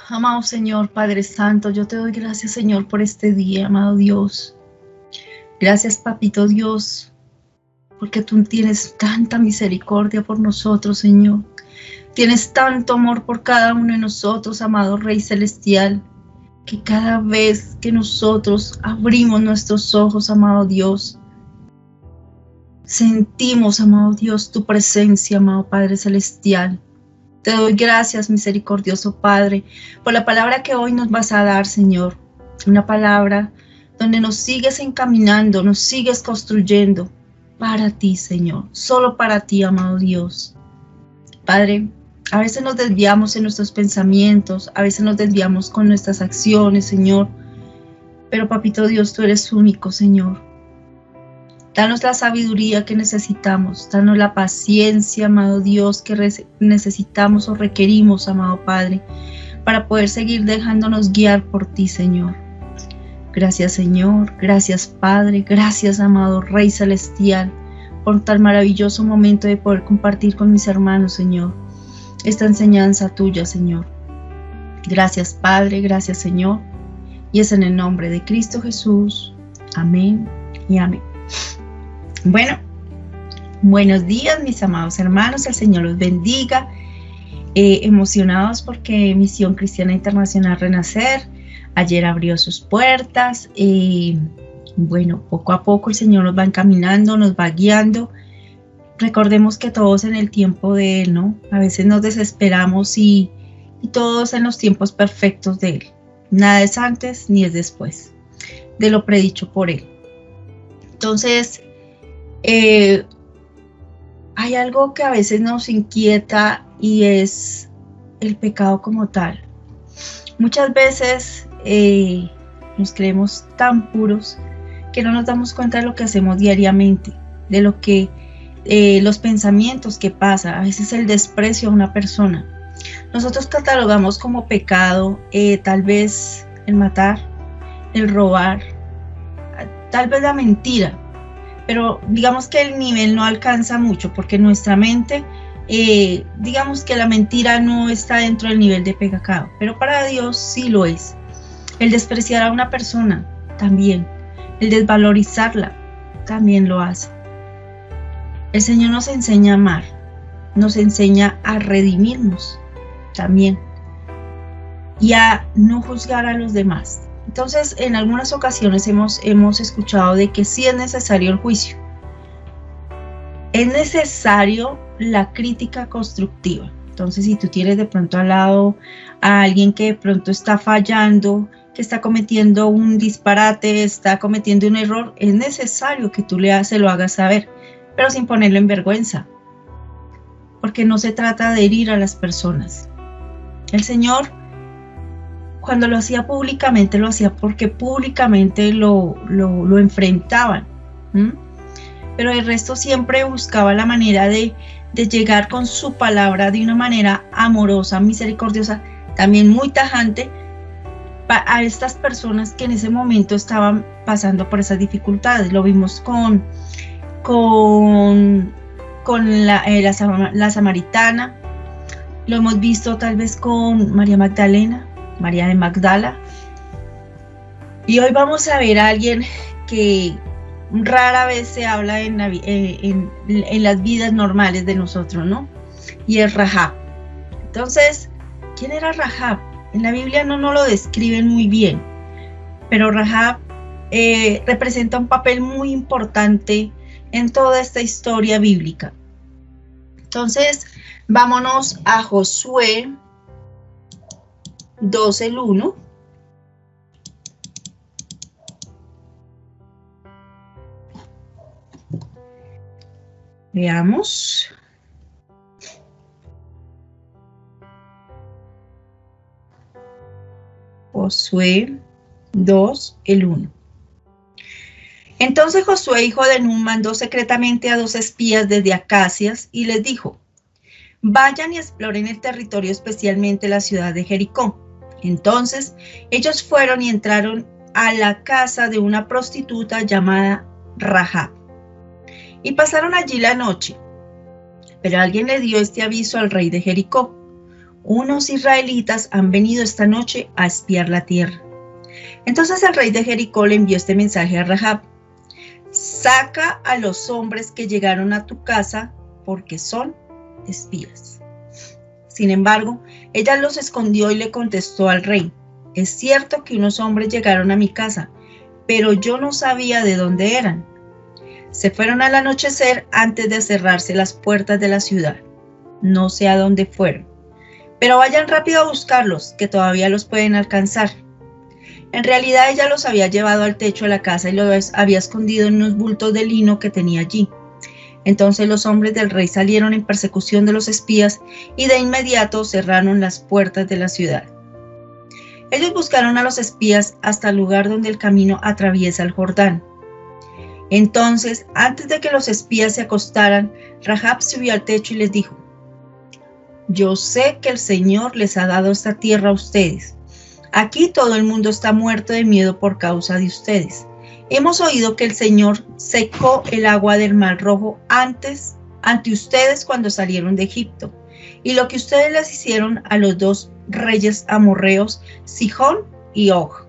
Amado Señor, Padre Santo, yo te doy gracias, Señor, por este día, amado Dios. Gracias, Papito Dios, porque tú tienes tanta misericordia por nosotros, Señor. Tienes tanto amor por cada uno de nosotros, amado Rey Celestial, que cada vez que nosotros abrimos nuestros ojos, amado Dios, sentimos, amado Dios, tu presencia, amado Padre Celestial. Te doy gracias, misericordioso Padre, por la palabra que hoy nos vas a dar, Señor. Una palabra donde nos sigues encaminando, nos sigues construyendo para ti, Señor. Solo para ti, amado Dios. Padre, a veces nos desviamos en nuestros pensamientos, a veces nos desviamos con nuestras acciones, Señor. Pero, Papito Dios, tú eres único, Señor. Danos la sabiduría que necesitamos, danos la paciencia, amado Dios, que necesitamos o requerimos, amado Padre, para poder seguir dejándonos guiar por ti, Señor. Gracias, Señor, gracias, Padre, gracias, amado Rey Celestial, por tan maravilloso momento de poder compartir con mis hermanos, Señor, esta enseñanza tuya, Señor. Gracias, Padre, gracias, Señor, y es en el nombre de Cristo Jesús. Amén y amén. Bueno, buenos días mis amados hermanos, el Señor los bendiga, emocionados porque Misión Cristiana Internacional Renacer ayer abrió sus puertas, bueno, poco a poco el Señor nos va encaminando, nos va guiando. Recordemos que todos en el tiempo de Él, ¿no? A veces nos desesperamos y todos en los tiempos perfectos de Él. Nada es antes ni es después de lo predicho por Él. Entonces, hay algo que a veces nos inquieta y es el pecado como tal. Muchas veces nos creemos tan puros que no nos damos cuenta de lo que hacemos diariamente, de lo que los pensamientos que pasa, a veces el desprecio a una persona. Nosotros catalogamos como pecado tal vez el matar, el robar, tal vez la mentira. Pero digamos que el nivel no alcanza mucho porque nuestra mente, digamos que la mentira no está dentro del nivel de pecado, pero para Dios sí lo es. El despreciar a una persona también, el desvalorizarla también lo hace. El Señor nos enseña a amar, nos enseña a redimirnos también y a no juzgar a los demás. Entonces, en algunas ocasiones hemos escuchado de que sí es necesario el juicio. Es necesario la crítica constructiva. Entonces, si tú tienes de pronto al lado a alguien que de pronto está fallando, que está cometiendo un disparate, está cometiendo un error, es necesario que tú se lo hagas saber, pero sin ponerlo en vergüenza. Porque no se trata de herir a las personas. El Señor, cuando lo hacía públicamente, lo hacía porque públicamente lo enfrentaban. Pero el resto siempre buscaba la manera de llegar con su palabra de una manera amorosa, misericordiosa, también muy tajante, a estas personas que en ese momento estaban pasando por esas dificultades. Lo vimos con la samaritana, lo hemos visto tal vez con María Magdalena, María de Magdala. Y hoy vamos a ver a alguien que rara vez se habla en las vidas normales de nosotros, ¿no? Y es Rahab. Entonces, ¿quién era Rahab? En la Biblia no nos lo describen muy bien, pero Rahab representa un papel muy importante en toda esta historia bíblica. Entonces, vámonos a Josué 2:1. Veamos. Josué 2:1. Entonces Josué, hijo de Nun, mandó secretamente a 2 espías desde Acacias y les dijo: vayan y exploren el territorio, especialmente la ciudad de Jericó. Entonces ellos fueron y entraron a la casa de una prostituta llamada Rahab y pasaron allí la noche. Pero alguien le dio este aviso al rey de Jericó: unos israelitas han venido esta noche a espiar la tierra. Entonces el rey de Jericó le envió este mensaje a Rahab: saca a los hombres que llegaron a tu casa, porque son espías. Sin embargo, ella los escondió y le contestó al rey: es cierto que unos hombres llegaron a mi casa, pero yo no sabía de dónde eran. Se fueron al anochecer antes de cerrarse las puertas de la ciudad. No sé a dónde fueron, pero vayan rápido a buscarlos, que todavía los pueden alcanzar. En realidad ella los había llevado al techo de la casa y los había escondido en unos bultos de lino que tenía allí. Entonces los hombres del rey salieron en persecución de los espías y de inmediato cerraron las puertas de la ciudad. Ellos buscaron a los espías hasta el lugar donde el camino atraviesa el Jordán. Entonces, antes de que los espías se acostaran, Rahab subió al techo y les dijo: yo sé que el Señor les ha dado esta tierra a ustedes. Aquí todo el mundo está muerto de miedo por causa de ustedes. Hemos oído que el Señor secó el agua del Mar Rojo ante ustedes cuando salieron de Egipto, y lo que ustedes les hicieron a los dos reyes amorreos, Sihón y Og,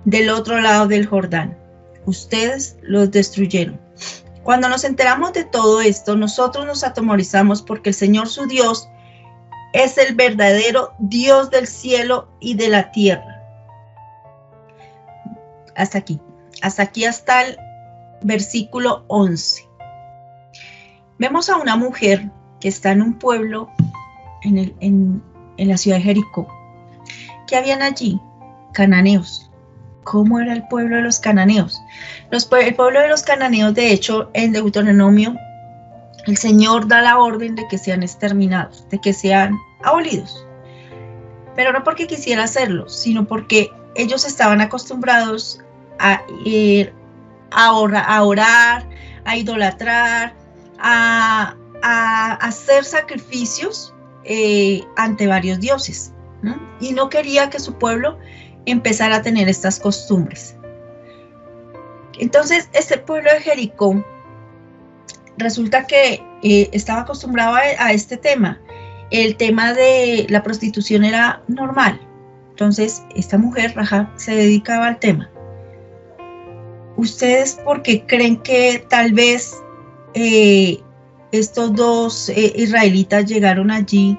del otro lado del Jordán. Ustedes los destruyeron. Cuando nos enteramos de todo esto, nosotros nos atemorizamos porque el Señor su Dios es el verdadero Dios del cielo y de la tierra. Hasta aquí hasta el versículo 11. Vemos a una mujer que está en un pueblo en la ciudad de Jericó. ¿Qué habían allí? Cananeos. ¿Cómo era el pueblo de los cananeos? El pueblo de los cananeos, de hecho, en Deuteronomio, el Señor da la orden de que sean exterminados, de que sean abolidos. Pero no porque quisiera hacerlo, sino porque ellos estaban acostumbrados a ir a orar, a idolatrar, a hacer sacrificios ante varios dioses, ¿no? Y no quería que su pueblo empezara a tener estas costumbres. Entonces, este pueblo de Jericó resulta que estaba acostumbrado a este tema. El tema de la prostitución era normal. Entonces, esta mujer, Rahab, se dedicaba al tema. ¿Ustedes por qué creen que tal vez estos dos israelitas llegaron allí?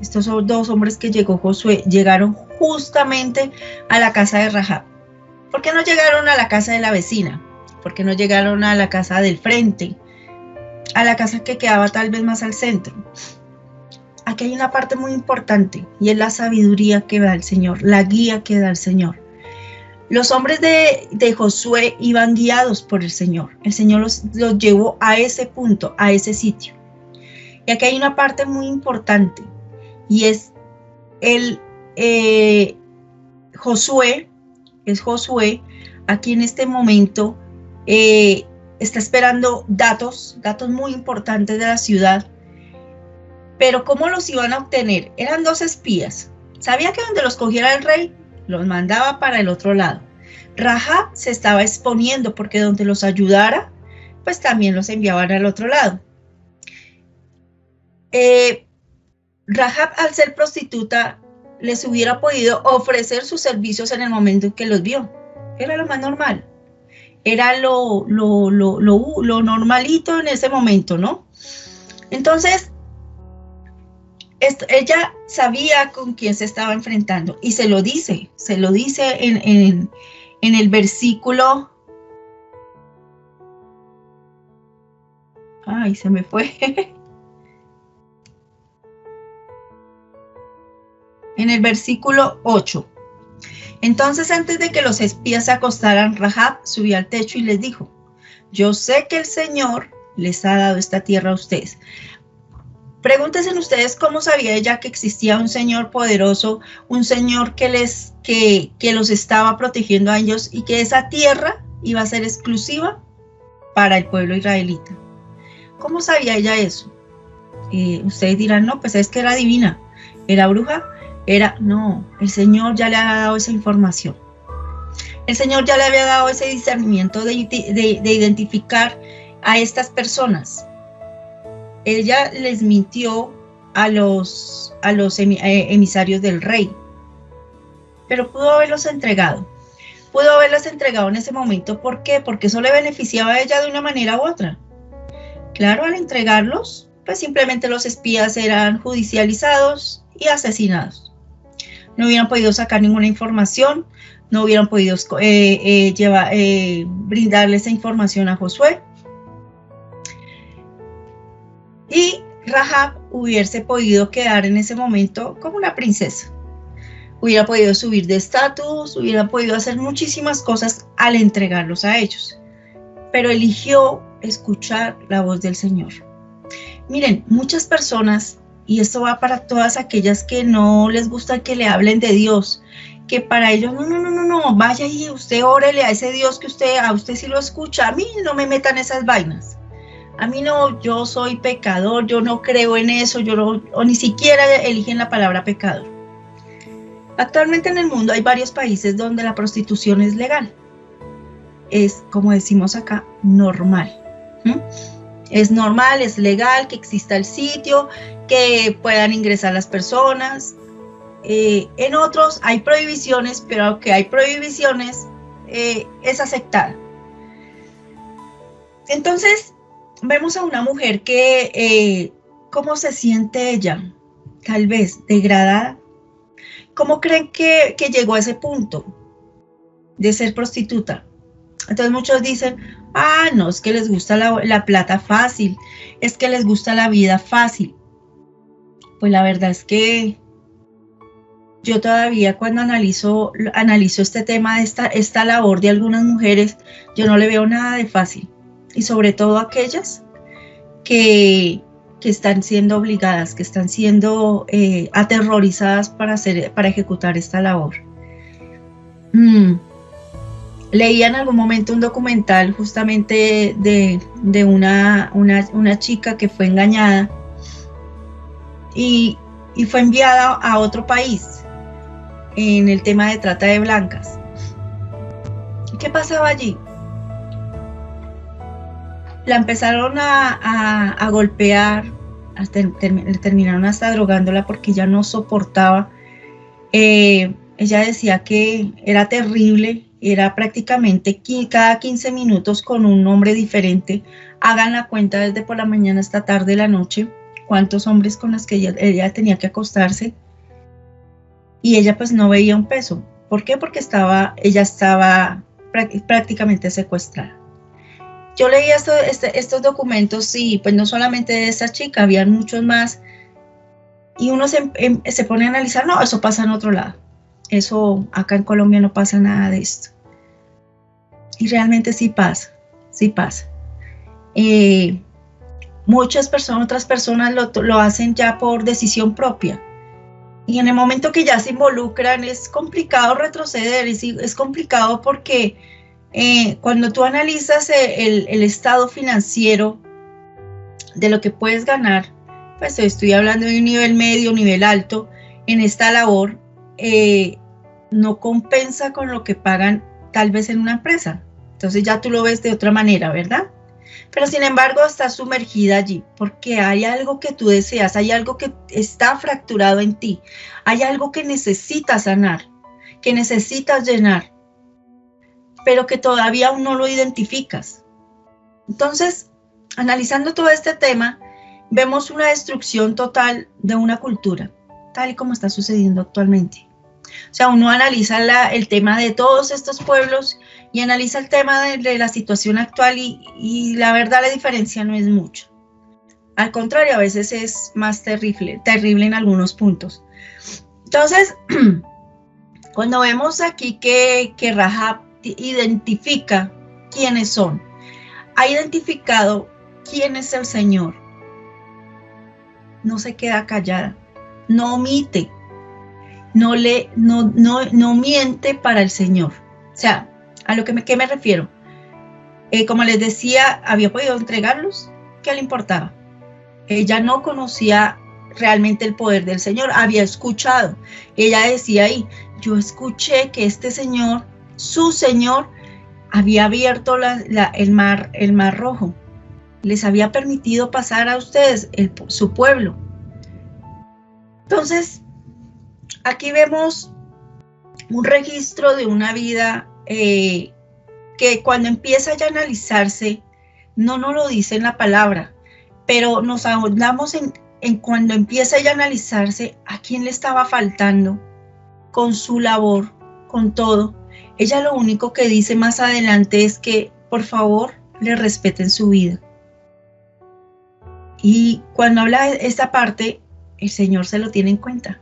Estos son dos hombres que llegó Josué, llegaron justamente a la casa de Rahab. ¿Por qué no llegaron a la casa de la vecina? ¿Por qué no llegaron a la casa del frente? A la casa que quedaba tal vez más al centro. Aquí hay una parte muy importante y es la sabiduría que da el Señor, la guía que da el Señor. Los hombres de Josué iban guiados por el Señor. El Señor los llevó a ese punto, a ese sitio. Y aquí hay una parte muy importante y es Josué, aquí en este momento está esperando datos muy importantes de la ciudad. Pero ¿cómo los iban a obtener? Eran dos espías. Sabía que donde los cogiera el rey, los mandaba para el otro lado. Rahab se estaba exponiendo porque donde los ayudara, pues también los enviaban al otro lado. Rahab, al ser prostituta, les hubiera podido ofrecer sus servicios en el momento en que los vio. Era lo más normal. Era lo normalito en ese momento, ¿no? Entonces, ella sabía con quién se estaba enfrentando y se lo dice en el versículo. Ay, se me fue. En el versículo 8. Entonces, antes de que los espías se acostaran, Rahab subió al techo y les dijo: yo sé que el Señor les ha dado esta tierra a ustedes. Pregúntense ustedes cómo sabía ella que existía un Señor poderoso, un Señor que los estaba protegiendo a ellos y que esa tierra iba a ser exclusiva para el pueblo israelita. ¿Cómo sabía ella eso? Ustedes dirán, no, pues es que era divina, era bruja, no, el Señor ya le había dado esa información. El Señor ya le había dado ese discernimiento de identificar a estas personas. Ella les mintió a los emisarios del rey, pero pudo haberlos entregado. Pudo haberlas entregado en ese momento. ¿Por qué? Porque eso le beneficiaba a ella de una manera u otra. Claro, al entregarlos, pues simplemente los espías eran judicializados y asesinados. No hubieran podido sacar ninguna información, no hubieran podido brindarle esa información a Josué. Y Rahab hubiese podido quedar en ese momento como una princesa. Hubiera podido subir de estatus, hubiera podido hacer muchísimas cosas al entregarlos a ellos. Pero eligió escuchar la voz del Señor. Miren, muchas personas, y esto va para todas aquellas que no les gusta que le hablen de Dios, que para ellos, no, vaya y usted órele a ese Dios que a usted sí lo escucha, a mí no me metan esas vainas. A mí no, yo soy pecador, yo no creo en eso, o ni siquiera eligen la palabra pecador. Actualmente en el mundo hay varios países donde la prostitución es legal. Es, como decimos acá, normal. Es normal, es legal que exista el sitio, que puedan ingresar las personas. En otros hay prohibiciones, pero aunque hay prohibiciones, es aceptada. Entonces, vemos a una mujer que, ¿cómo se siente ella? Tal vez degradada. ¿Cómo creen que llegó a ese punto de ser prostituta? Entonces muchos dicen, no, es que les gusta la plata fácil, es que les gusta la vida fácil. Pues la verdad es que yo todavía cuando analizo este tema de esta labor de algunas mujeres, yo no le veo nada de fácil. Y sobre todo aquellas que están siendo obligadas, que están siendo aterrorizadas para ejecutar esta labor. Leí en algún momento un documental justamente de una chica que fue engañada y fue enviada a otro país en el tema de trata de blancas. ¿Qué pasaba allí? La empezaron a golpear, terminaron hasta drogándola porque ya no soportaba. Ella decía que era terrible, era prácticamente cada 15 minutos con un hombre diferente. Hagan la cuenta desde por la mañana hasta tarde de la noche, cuántos hombres con los que ella tenía que acostarse. Y ella pues no veía un peso. ¿Por qué? Porque ella estaba prácticamente secuestrada. Yo leí estos documentos y pues no solamente de esta chica, habían muchos más. Y uno se pone a analizar, no, eso pasa en otro lado. Eso acá en Colombia no pasa nada de esto. Y realmente sí pasa, sí pasa. Otras personas lo hacen ya por decisión propia. Y en el momento que ya se involucran es complicado retroceder, es complicado porque cuando tú analizas el estado financiero de lo que puedes ganar, pues estoy hablando de un nivel medio, nivel alto, en esta labor, no compensa con lo que pagan tal vez en una empresa. Entonces ya tú lo ves de otra manera, ¿verdad? Pero sin embargo estás sumergida allí porque hay algo que tú deseas, hay algo que está fracturado en ti, hay algo que necesitas sanar, que necesitas llenar, pero que todavía aún no lo identificas. Entonces, analizando todo este tema, vemos una destrucción total de una cultura, tal y como está sucediendo actualmente. O sea, uno analiza el tema de todos estos pueblos y analiza el tema de la situación actual y la verdad la diferencia no es mucho. Al contrario, a veces es más terrible en algunos puntos. Entonces, cuando vemos aquí que Rahab identifica quiénes son, ha identificado quién es el Señor, no se queda callada, no omite, no miente para el Señor. O sea, ¿a qué me refiero? Como les decía, había podido entregarlos, ¿qué le importaba? Ella no conocía realmente el poder del Señor, había escuchado. Ella decía ahí, yo escuché que este Señor, su Señor, había abierto el mar Rojo, les había permitido pasar a ustedes, su pueblo. Entonces, aquí vemos un registro de una vida que cuando empieza ya a analizarse, no nos lo dice en la palabra, pero nos ahondamos en cuando empieza ya a analizarse a quién le estaba faltando con su labor, con todo. Ella lo único que dice más adelante es que, por favor, le respeten su vida. Y cuando habla de esta parte, el Señor se lo tiene en cuenta.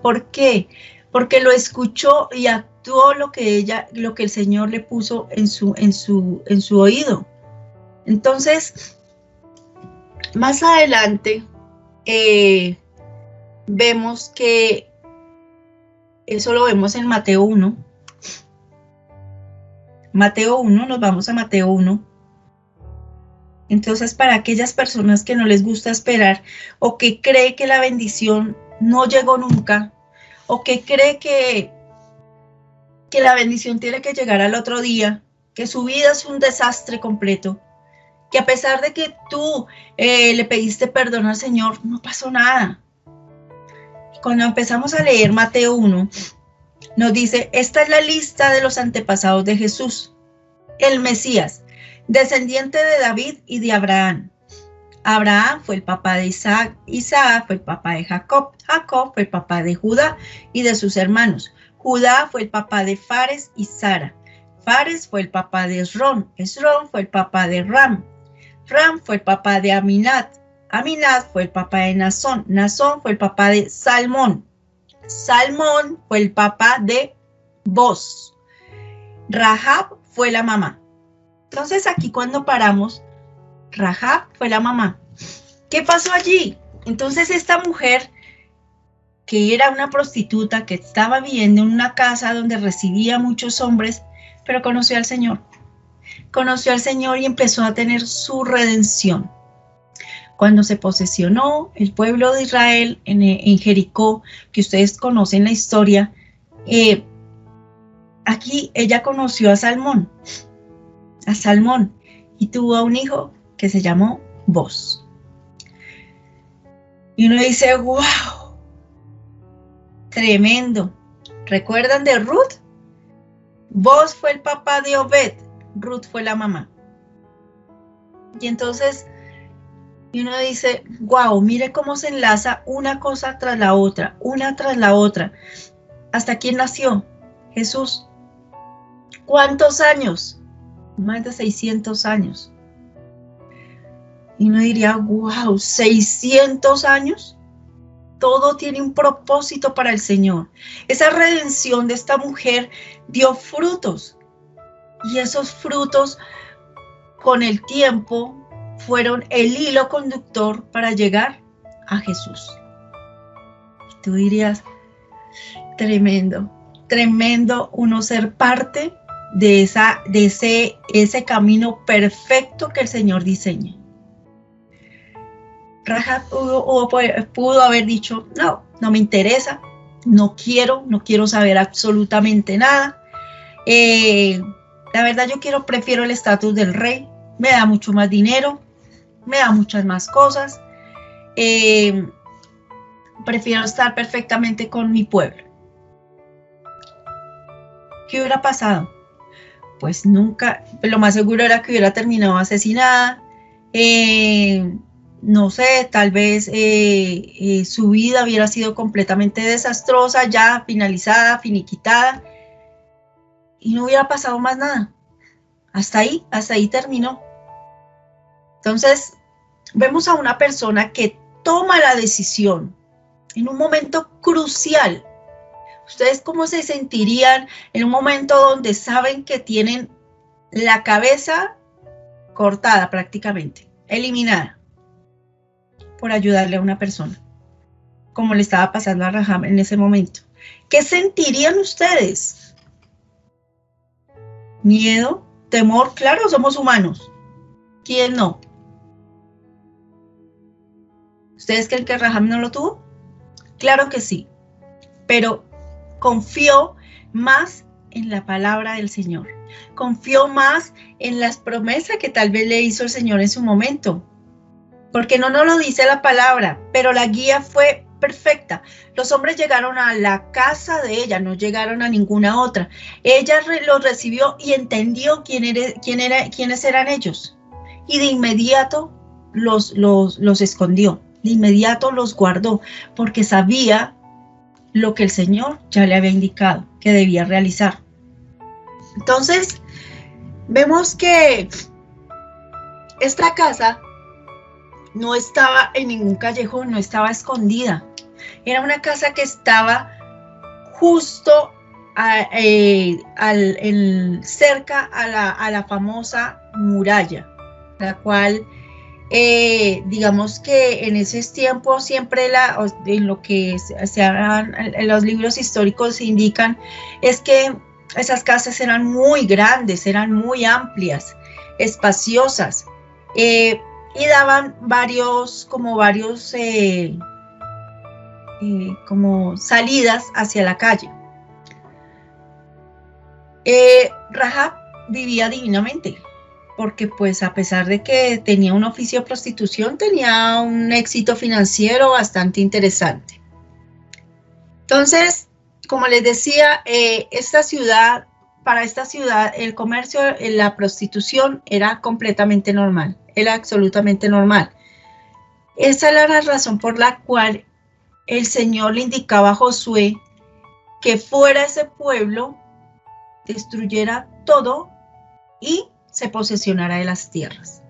¿Por qué? Porque lo escuchó y actuó lo que el Señor le puso en su oído. Entonces, más adelante vemos que eso lo vemos en Mateo 1. Mateo 1, nos vamos a Mateo 1. Entonces, para aquellas personas que no les gusta esperar o que cree que la bendición no llegó nunca o que cree que la bendición tiene que llegar al otro día, que su vida es un desastre completo, que a pesar de que tú le pediste perdón al Señor, no pasó nada. Cuando empezamos a leer Mateo 1, nos dice, esta es la lista de los antepasados de Jesús, el Mesías, descendiente de David y de Abraham. Abraham fue el papá de Isaac, Isaac fue el papá de Jacob, Jacob fue el papá de Judá y de sus hermanos. Judá fue el papá de Fares y Sara. Fares fue el papá de Esrón, Esrón fue el papá de Ram. Ram fue el papá de Aminad, Aminad fue el papá de Nazón, Nazón fue el papá de Salmón, Salmón fue el papá de Boz. Rahab fue la mamá. Entonces aquí cuando paramos, Rahab fue la mamá. ¿Qué pasó allí? Entonces esta mujer, que era una prostituta, que estaba viviendo en una casa donde recibía muchos hombres, pero conoció al Señor. Conoció al Señor y empezó a tener su redención. Cuando se posesionó el pueblo de Israel en Jericó, que ustedes conocen la historia, aquí ella conoció a Salmón, y tuvo un hijo que se llamó Boz. Y uno dice, wow, tremendo. ¿Recuerdan de Ruth? Boz fue el papá de Obed, Ruth fue la mamá. Y entonces uno dice, wow, mire cómo se enlaza una cosa tras la otra, una tras la otra. ¿Hasta quién nació? Jesús. ¿Cuántos años? Más de 600 años. Y uno diría, wow, 600 años. Todo tiene un propósito para el Señor. Esa redención de esta mujer dio frutos. Y esos frutos, con el tiempo, fueron el hilo conductor para llegar a Jesús. Y tú dirías, tremendo, tremendo uno ser parte de ese camino perfecto que el Señor diseña. Rahab pudo haber dicho, no me interesa, no quiero saber absolutamente nada. La verdad prefiero el estatus del rey, me da mucho más dinero, me da muchas más cosas, prefiero estar perfectamente con mi pueblo. ¿Qué hubiera pasado? Pues nunca, lo más seguro era que hubiera terminado asesinada, no sé, tal vez su vida hubiera sido completamente desastrosa, ya finalizada, finiquitada, y no hubiera pasado más nada. Hasta ahí terminó. Entonces, vemos a una persona que toma la decisión en un momento crucial. ¿Ustedes cómo se sentirían en un momento donde saben que tienen la cabeza cortada prácticamente, eliminada, por ayudarle a una persona, como le estaba pasando a Rahab en ese momento? ¿Qué sentirían ustedes? ¿Miedo? ¿Temor? Claro, somos humanos. ¿Quién no? ¿Ustedes creen que Rahab no lo tuvo? Claro que sí, pero confió más en la palabra del Señor. Confió más en las promesas que tal vez le hizo el Señor en su momento. Porque no nos lo dice la palabra, pero la guía fue perfecta. Los hombres llegaron a la casa de ella, no llegaron a ninguna otra. Ella los recibió y entendió quiénes eran ellos. Y de inmediato los escondió, de inmediato los guardó, porque sabía lo que el Señor ya le había indicado que debía realizar. Entonces, vemos que esta casa no estaba en ningún callejón, no estaba escondida. Era una casa que estaba justo cerca a la famosa muralla, la cual, digamos que en esos tiempos siempre en lo que en los libros históricos se indican, es que esas casas eran muy grandes, eran muy amplias, espaciosas, y daban como salidas hacia la calle. Rahab vivía divinamente, porque pues a pesar de que tenía un oficio de prostitución, tenía un éxito financiero bastante interesante. Entonces, como les decía, para esta ciudad, el comercio, la prostitución era completamente normal, era absolutamente normal. Esa era la razón por la cual el Señor le indicaba a Josué que fuera a ese pueblo, destruyera todo y se posesionara de las tierras.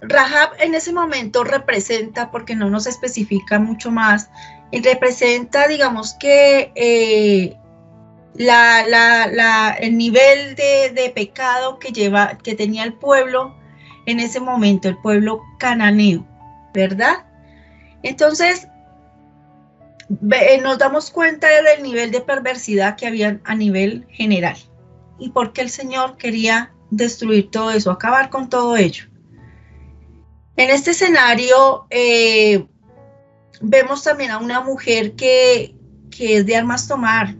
Rahab en ese momento representa, porque no nos especifica mucho más, representa, digamos que el nivel de pecado que tenía el pueblo en ese momento, el pueblo cananeo, ¿verdad? Entonces, nos damos cuenta del nivel de perversidad que había a nivel general y por qué el Señor quería destruir todo eso, acabar con todo ello. En este escenario vemos también a una mujer que es de armas tomar.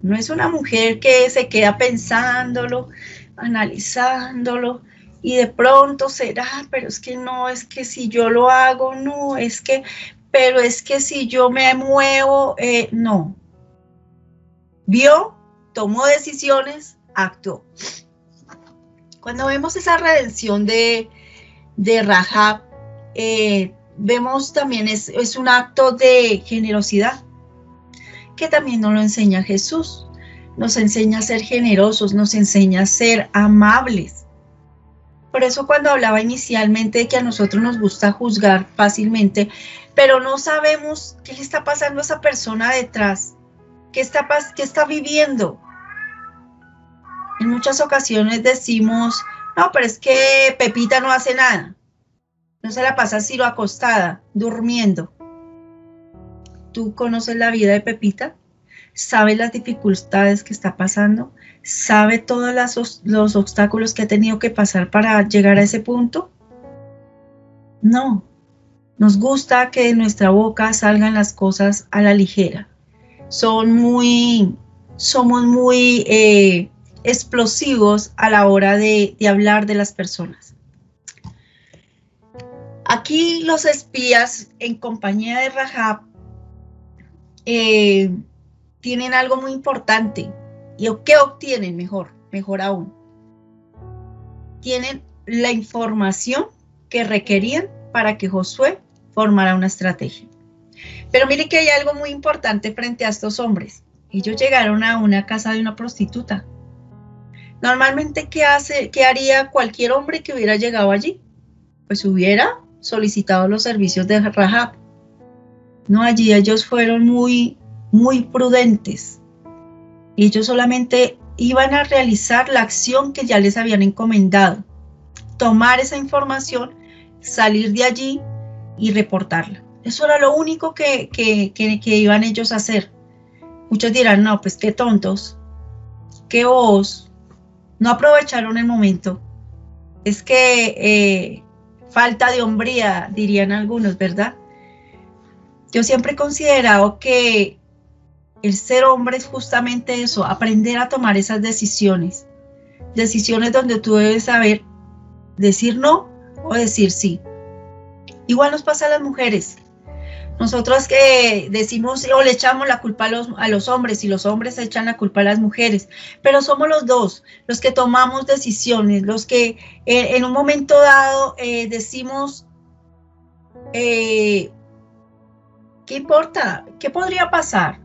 No es una mujer que se queda pensándolo, analizándolo, y de pronto será, pero es que no, es que si yo lo hago, no, pero es que si yo me muevo, no. Vio, tomó decisiones, actuó. Cuando vemos esa redención de Rahab, vemos también es un acto de generosidad, que también nos lo enseña Jesús. Nos enseña a ser generosos, nos enseña a ser amables. Por eso cuando hablaba inicialmente de que a nosotros nos gusta juzgar fácilmente, pero no sabemos qué le está pasando a esa persona detrás, qué está viviendo. En muchas ocasiones decimos, no, pero es que Pepita no hace nada. No se la pasa sino acostada, durmiendo. ¿Tú conoces la vida de Pepita? ¿Sabes las dificultades que está pasando? ¿Sabe todos los obstáculos que ha tenido que pasar para llegar a ese punto? No. Nos gusta que de nuestra boca salgan las cosas a la ligera. Somos muy explosivos a la hora de hablar de las personas. Aquí los espías en compañía de Rahab tienen algo muy importante. ¿Y qué obtienen? Mejor aún. Tienen la información que requerían para que Josué formara una estrategia. Pero mire que hay algo muy importante frente a estos hombres. Ellos llegaron a una casa de una prostituta. Normalmente, ¿qué haría cualquier hombre que hubiera llegado allí? Pues hubiera solicitado los servicios de Rahab. No, allí ellos fueron muy prudentes. Ellos solamente iban a realizar la acción que ya les habían encomendado. Tomar esa información, salir de allí y reportarla. Eso era lo único que iban ellos a hacer. Muchos dirán, no, pues qué tontos, qué bobos, no aprovecharon el momento. Es que falta de hombría, dirían algunos, ¿verdad? Yo siempre he considerado que el ser hombre es justamente eso, aprender a tomar esas decisiones donde tú debes saber decir no o decir sí. Igual nos pasa a las mujeres. Nosotros que decimos o le echamos la culpa a los hombres y los hombres echan la culpa a las mujeres, pero somos los dos los que tomamos decisiones, los que en un momento dado decimos, ¿qué importa? ¿Qué podría pasar?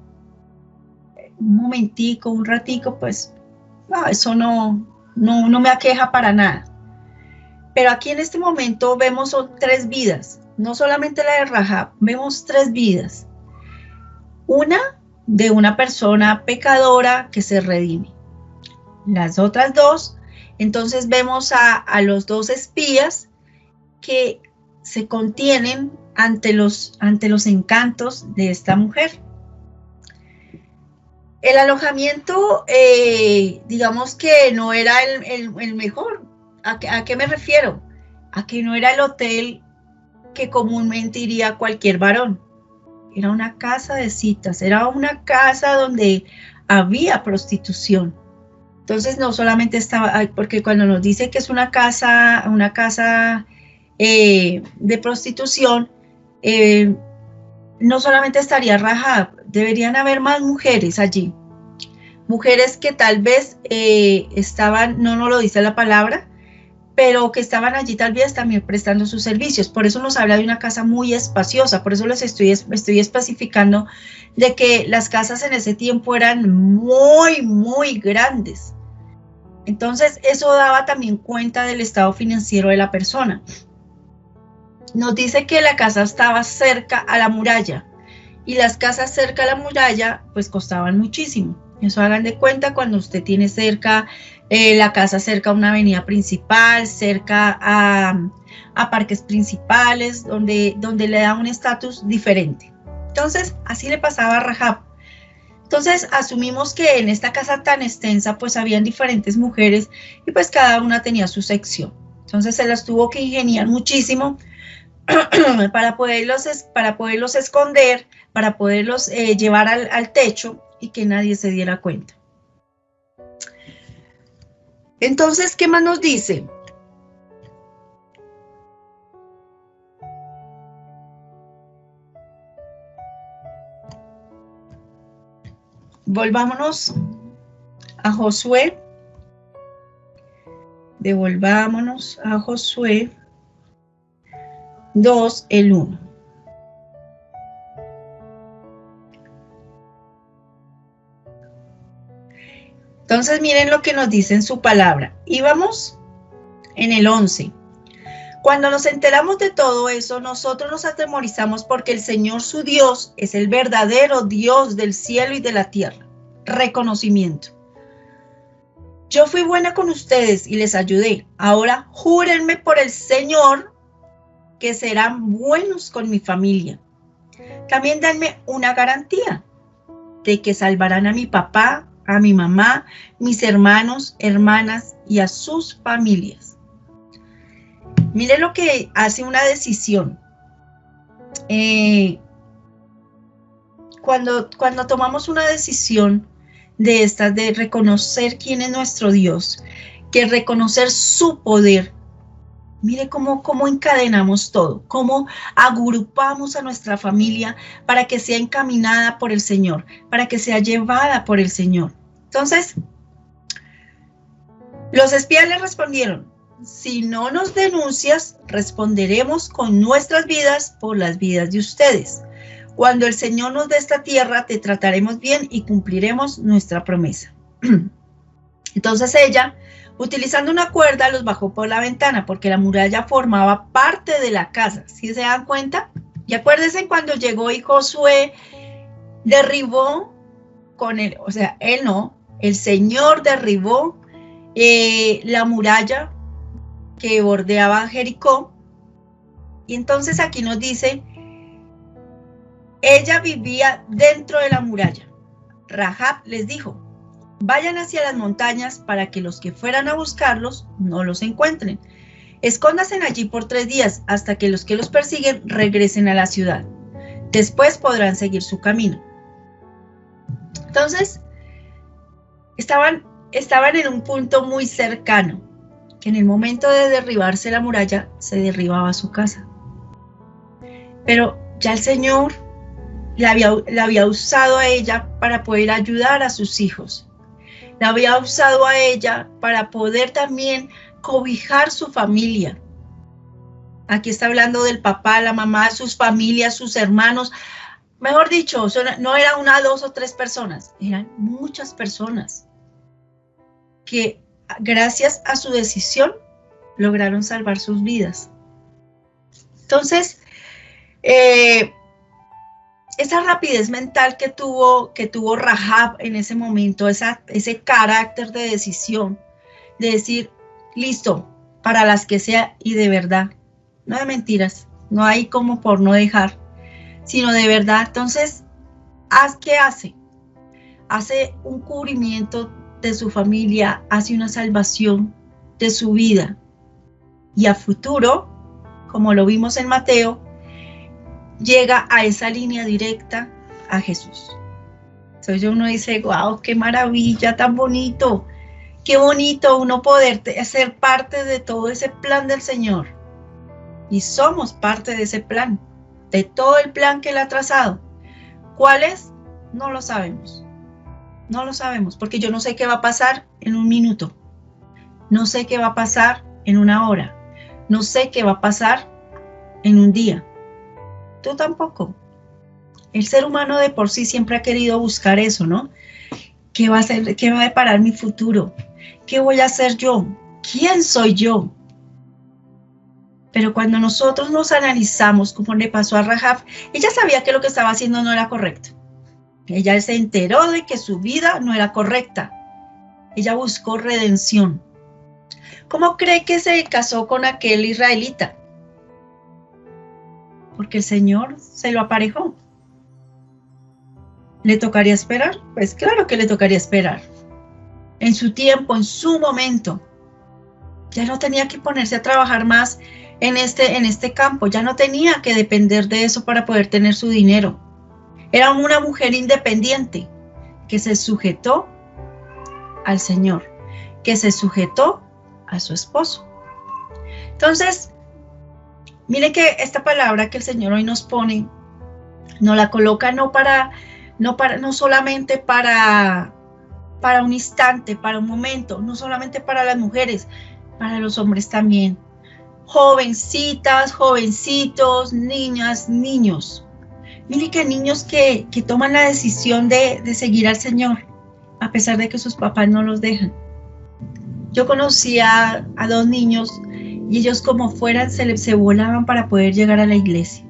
Un momentico, un ratico, pues no, eso no me aqueja para nada. Pero aquí en este momento vemos son 3 vidas. No solamente la de Rahab, vemos 3 vidas. Una de una persona pecadora que se redime. Las otras 2, entonces vemos a los 2 espías que se contienen ante los encantos de esta mujer. El alojamiento, digamos que no era el mejor. ¿A qué me refiero? A que no era el hotel que comúnmente iría cualquier varón. Era una casa de citas, era una casa donde había prostitución. Entonces no solamente estaba, porque cuando nos dice que es una casa de prostitución, no solamente estaría Rahab, deberían haber más mujeres allí. Mujeres que tal vez estaban, no nos lo dice la palabra, pero que estaban allí tal vez también prestando sus servicios. Por eso nos habla de una casa muy espaciosa, por eso les estoy especificando de que las casas en ese tiempo eran muy, muy grandes. Entonces, eso daba también cuenta del estado financiero de la persona. Nos dice que la casa estaba cerca a la muralla, y las casas cerca a la muralla, pues costaban muchísimo. Eso hagan de cuenta cuando usted tiene cerca la casa cerca a una avenida principal, cerca a parques principales, donde le da un estatus diferente. Entonces, así le pasaba a Rahab. Entonces, asumimos que en esta casa tan extensa, pues habían diferentes mujeres y pues cada una tenía su sección. Entonces, se las tuvo que ingeniar muchísimo para poderlos esconder, para poderlos llevar al techo y que nadie se diera cuenta. Entonces, ¿qué más nos dice? Volvámonos a Josué. Devolvámonos a Josué 2, el 1. Entonces, miren lo que nos dice en su palabra. Íbamos en el 11. Cuando nos enteramos de todo eso, nosotros nos atemorizamos porque el Señor su Dios es el verdadero Dios del cielo y de la tierra. Reconocimiento. Yo fui buena con ustedes y les ayudé. Ahora júrenme por el Señor que serán buenos con mi familia. También denme una garantía de que salvarán a mi papá, a mi mamá, mis hermanos, hermanas y a sus familias. Mire lo que hace una decisión. Cuando tomamos una decisión de estas, de reconocer quién es nuestro Dios, que reconocer su poder, mire cómo encadenamos todo, cómo agrupamos a nuestra familia para que sea encaminada por el Señor, para que sea llevada por el Señor. Entonces, los espías le respondieron: si no nos denuncias, responderemos con nuestras vidas por las vidas de ustedes. Cuando el Señor nos dé esta tierra, te trataremos bien y cumpliremos nuestra promesa. Entonces ella, utilizando una cuerda, los bajó por la ventana, porque la muralla formaba parte de la casa. ¿Sí se dan cuenta? Y acuérdense cuando llegó y Josué derribó con él, o sea, él no, el Señor derribó la muralla que bordeaba Jericó. Y entonces aquí nos dice, ella vivía dentro de la muralla. Rahab les dijo: vayan hacia las montañas para que los que fueran a buscarlos no los encuentren. Escóndanse allí por 3 días hasta que los persiguen regresen a la ciudad. Después podrán seguir su camino. Entonces, estaban en un punto muy cercano. que en el momento de derribarse la muralla, se derribaba su casa. Pero ya el Señor la había usado a ella para poder ayudar a sus hijos. La había usado a ella para poder también cobijar su familia. Aquí está hablando del papá, la mamá, sus familias, sus hermanos. Mejor dicho, no eran una, dos o tres personas, eran muchas personas que gracias a su decisión lograron salvar sus vidas. Entonces, esa rapidez mental que tuvo Rahab en ese momento, ese carácter de decisión, de decir, listo, para las que sea y de verdad, no de mentiras, no hay como por no dejar, sino de verdad. Entonces, ¿qué hace? Hace un cubrimiento de su familia, hace una salvación de su vida. Y a futuro, como lo vimos en Mateo, llega a esa línea directa a Jesús. Entonces uno dice, wow, qué maravilla, tan bonito. Qué bonito uno poder ser parte de todo ese plan del Señor. Y somos parte de ese plan, de todo el plan que Él ha trazado. ¿Cuál es? No lo sabemos. No lo sabemos, porque yo no sé qué va a pasar en un minuto. No sé qué va a pasar en una hora. No sé qué va a pasar en un día. Tú tampoco. El ser humano de por sí siempre ha querido buscar eso, ¿no? ¿Qué va a hacer? ¿Qué va a deparar mi futuro? ¿Qué voy a hacer yo? ¿Quién soy yo? Pero cuando nosotros nos analizamos, como le pasó a Rahab, ella sabía que lo que estaba haciendo no era correcto. Ella se enteró de que su vida no era correcta. Ella buscó redención. ¿Cómo cree que se casó con aquel israelita? Porque el Señor se lo aparejó. ¿Le tocaría esperar? Pues claro que le tocaría esperar. En su tiempo, en su momento. Ya no tenía que ponerse a trabajar más en este campo. Ya no tenía que depender de eso para poder tener su dinero. Era una mujer independiente que se sujetó al Señor, que se sujetó a su esposo. Entonces, mire que esta palabra que el Señor hoy nos pone, nos la coloca no solamente para un instante, para un momento, no solamente para las mujeres, para los hombres también. Jovencitas, jovencitos, niñas, niños. Mire que niños que toman la decisión de seguir al Señor, a pesar de que sus papás no los dejan. Yo conocí a dos niños y ellos como fueran se volaban para poder llegar a la iglesia.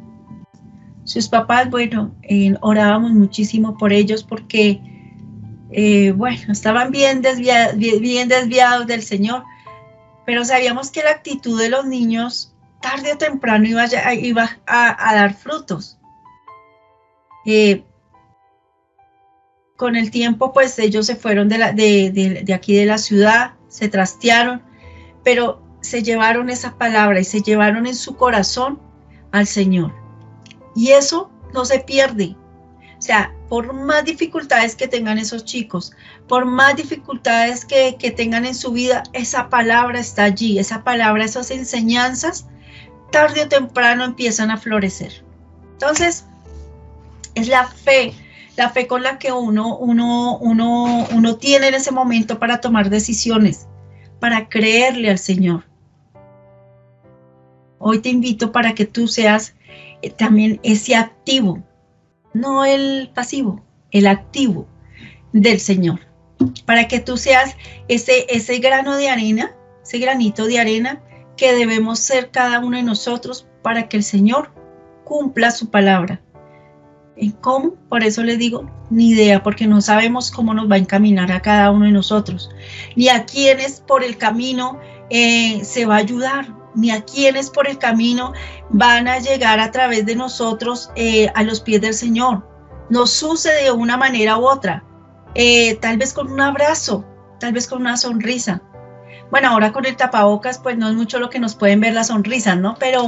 Sus papás, bueno, orábamos muchísimo por ellos porque, estaban bien desviados del Señor, pero sabíamos que la actitud de los niños tarde o temprano iba a dar frutos. Con el tiempo, pues ellos se fueron de aquí de la ciudad, se trastearon, pero se llevaron esa palabra y se llevaron en su corazón al Señor. Y eso no se pierde. O sea, por más dificultades que tengan esos chicos, por más dificultades que tengan en su vida, esa palabra está allí, esa palabra, esas enseñanzas, tarde o temprano empiezan a florecer. Entonces, es la fe con la que uno tiene en ese momento para tomar decisiones, para creerle al Señor. Hoy te invito para que tú seas también ese activo, no el pasivo, el activo del Señor, para que tú seas ese grano de arena, ese granito de arena que debemos ser cada uno de nosotros para que el Señor cumpla su palabra. ¿En cómo? Por eso les digo, ni idea, porque no sabemos cómo nos va a encaminar a cada uno de nosotros, ni a quienes por el camino se va a ayudar, ni a quienes por el camino van a llegar a través de nosotros a los pies del Señor. Nos use de una manera u otra, tal vez con un abrazo, tal vez con una sonrisa. Bueno, ahora con el tapabocas, pues no es mucho lo que nos pueden ver las sonrisas, ¿no? Pero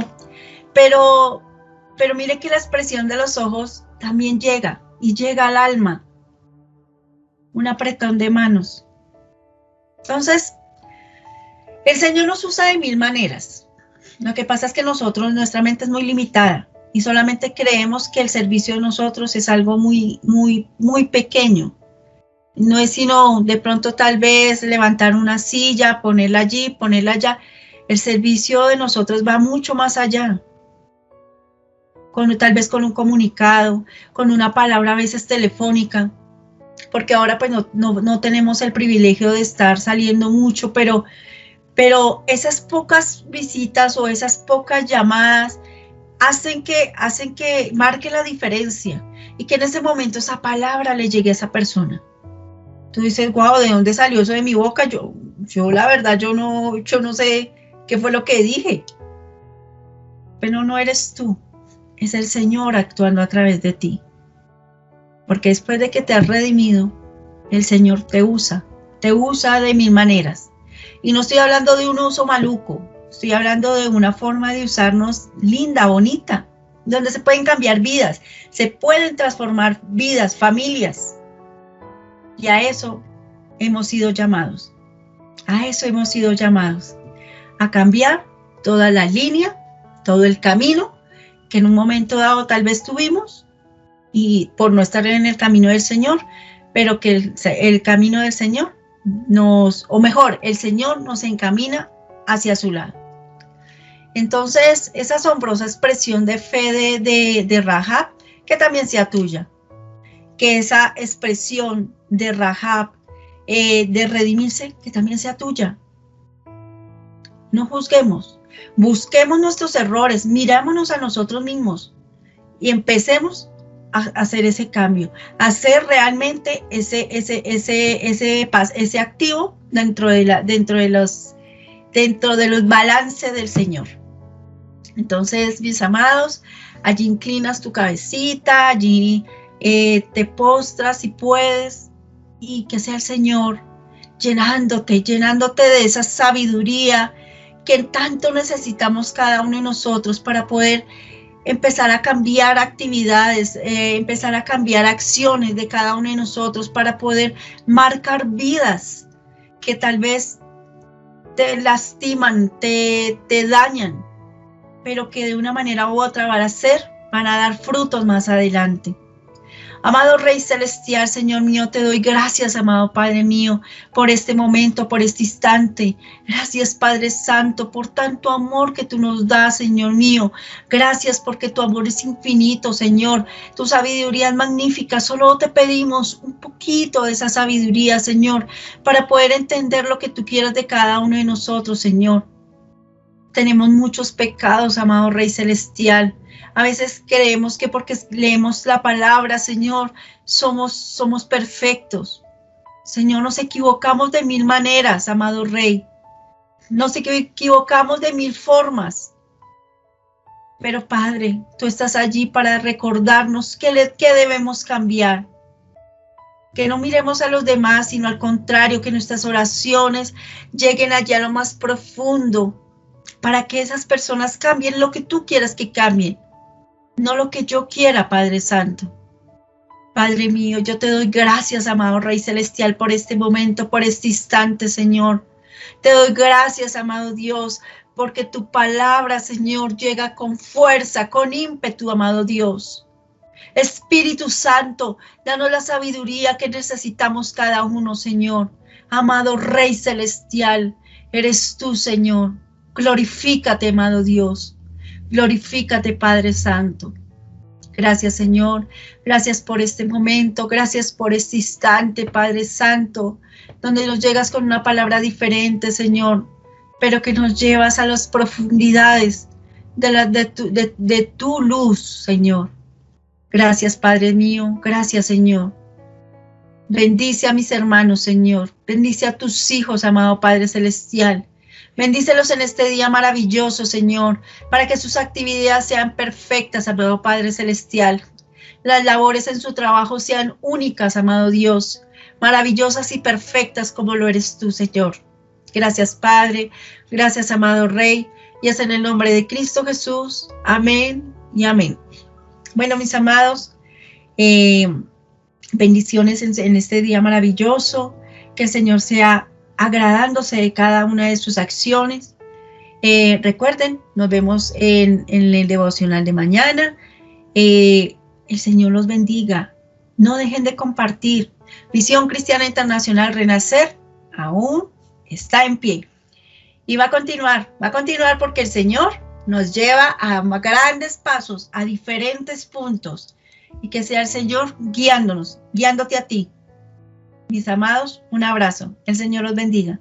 mire que la expresión de los ojos también llega, y llega al alma. Un apretón de manos. Entonces, El Señor nos usa de mil maneras. Lo que pasa es que nuestra mente es muy limitada y solamente creemos que el servicio de nosotros es algo muy, muy, muy pequeño. No es sino de pronto tal vez levantar una silla, ponerla allí, ponerla allá. El servicio de nosotros va mucho más allá. Tal vez con un comunicado, con una palabra a veces telefónica, porque ahora pues no tenemos el privilegio de estar saliendo mucho, pero esas pocas visitas o esas pocas llamadas hacen que marque la diferencia y que en ese momento esa palabra le llegue a esa persona. Tú dices, wow, ¿de dónde salió eso de mi boca? Yo la verdad, yo no sé qué fue lo que dije. Pero no eres tú, es el Señor actuando a través de ti. Porque después de que te has redimido, el Señor te usa de mil maneras. Y no estoy hablando de un uso maluco, estoy hablando de una forma de usarnos linda, bonita, donde se pueden cambiar vidas, se pueden transformar vidas, familias. Y a eso hemos sido llamados. A eso hemos sido llamados. A cambiar toda la línea, todo el camino que en un momento dado tal vez tuvimos y por no estar en el camino del Señor, pero que el camino del Señor el Señor nos encamina hacia su lado. Entonces, esa asombrosa expresión de fe de Rahab, que también sea tuya. Que esa expresión de Rahab, de redimirse, que también sea tuya. No juzguemos, busquemos nuestros errores, mirámonos a nosotros mismos y empecemos a hacer ese cambio, a hacer realmente ese activo dentro de los balances del Señor. Entonces, mis amados, allí inclinas tu cabecita, allí te postras si puedes, y que sea el Señor llenándote de esa sabiduría que tanto necesitamos cada uno de nosotros para poder empezar a cambiar actividades, empezar a cambiar acciones de cada uno de nosotros para poder marcar vidas que tal vez te lastiman, te dañan, pero que de una manera u otra van a dar frutos más adelante. Amado Rey Celestial, Señor mío, te doy gracias, amado Padre mío, por este momento, por este instante. Gracias, Padre Santo, por tanto amor que tú nos das, Señor mío. Gracias porque tu amor es infinito, Señor. Tu sabiduría es magnífica. Solo te pedimos un poquito de esa sabiduría, Señor, para poder entender lo que tú quieras de cada uno de nosotros, Señor. Tenemos muchos pecados, amado Rey Celestial. A veces creemos que porque leemos la palabra, Señor, somos perfectos. Señor, nos equivocamos de mil maneras, amado Rey. Nos equivocamos de mil formas. Pero Padre, tú estás allí para recordarnos qué debemos cambiar. Que no miremos a los demás, sino al contrario, que nuestras oraciones lleguen allá a lo más profundo, para que esas personas cambien lo que tú quieras que cambien. No lo que yo quiera, Padre Santo. Padre mío, yo te doy gracias, amado Rey Celestial, por este momento, por este instante, Señor. Te doy gracias, amado Dios, porque tu palabra, Señor, llega con fuerza, con ímpetu, amado Dios. Espíritu Santo, danos la sabiduría que necesitamos cada uno, Señor. Amado Rey Celestial, eres tú, Señor. Glorifícate, amado Dios. Glorifícate, Padre Santo. Gracias, Señor. Gracias por este momento. Gracias por este instante, Padre Santo, donde nos llegas con una palabra diferente, Señor, pero que nos llevas a las profundidades de tu luz, Señor. Gracias, Padre mío. Gracias, Señor. Bendice a mis hermanos, Señor. Bendice a tus hijos, amado Padre Celestial. Bendícelos en este día maravilloso, Señor, para que sus actividades sean perfectas, amado Padre Celestial. Las labores en su trabajo sean únicas, amado Dios, maravillosas y perfectas como lo eres tú, Señor. Gracias, Padre. Gracias, amado Rey. Y es en el nombre de Cristo Jesús. Amén y amén. Bueno, mis amados, bendiciones en este día maravilloso. Que el Señor sea agradándose de cada una de sus acciones. Recuerden, nos vemos en el devocional de mañana. El Señor los bendiga. No dejen de compartir. Visión Cristiana Internacional Renacer aún está en pie. Y va a continuar porque el Señor nos lleva a grandes pasos, a diferentes puntos. Y que sea el Señor guiándonos, guiándote a ti. Mis amados, un abrazo. El Señor los bendiga.